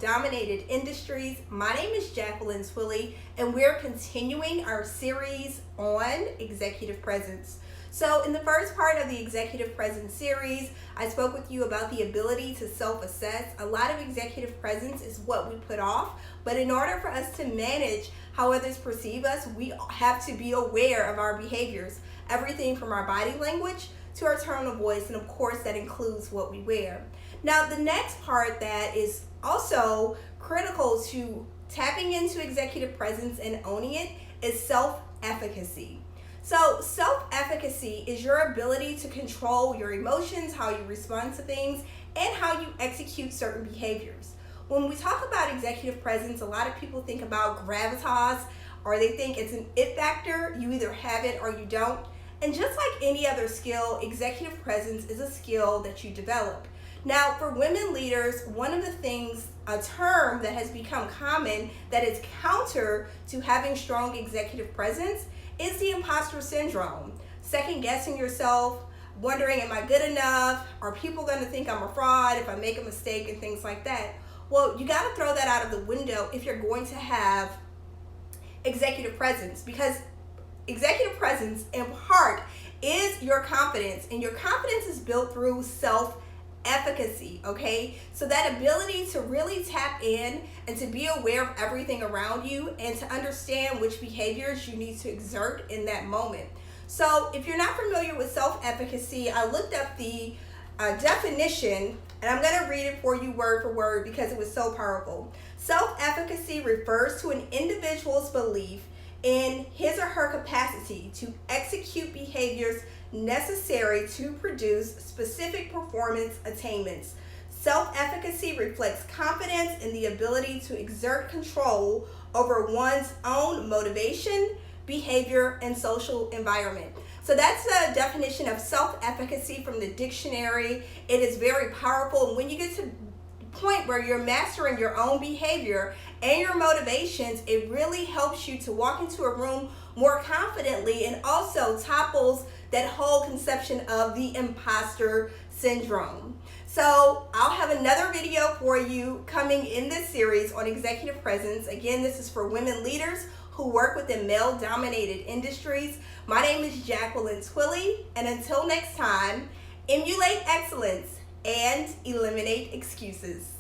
male-dominated industries. My name is Jacqueline Twilley, and we're continuing our series on executive presence. So in the first part of the executive presence series, I spoke with you about the ability to self-assess. A lot of executive presence is what we put off, but in order for us to manage how others perceive us, we have to be aware of our behaviors. Everything from our body language to our tone of voice, and of course that includes what we wear. Now the next part that is also critical to tapping into executive presence and owning it is self-efficacy. So self-efficacy is your ability to control your emotions, how you respond to things, and how you execute certain behaviors. When we talk about executive presence, a lot of people think about gravitas, or they think it's an it factor. You either have it or you don't. And just like any other skill, executive presence is a skill that you develop. Now, for women leaders, one of the things, a term that has become common that is counter to having strong executive presence is the imposter syndrome. Second guessing yourself, wondering, am I good enough? Are people going to think I'm a fraud if I make a mistake and things like that? Well, you got to throw that out of the window if you're going to have executive presence, because executive presence in part is your confidence, and your confidence is built through self-efficacy, okay? So that ability to really tap in and to be aware of everything around you and to understand which behaviors you need to exert in that moment. So if you're not familiar with self-efficacy, I looked up the definition, and I'm going to read it for you word for word because it was so powerful. Self-efficacy refers to an individual's belief in his or her capacity to execute behaviors necessary to produce specific performance attainments. Self-efficacy reflects confidence in the ability to exert control over one's own motivation, behavior, and social environment. So that's the definition of self-efficacy from the dictionary. It is very powerful, and when you get to point where you're mastering your own behavior and your motivations, it really helps you to walk into a room more confidently and also topples that whole conception of the imposter syndrome. So I'll have another video for you coming in this series on executive presence. Again, this is for women leaders who work within male-dominated industries. My name is Jacqueline Twilley, and until next time, emulate excellence and eliminate excuses.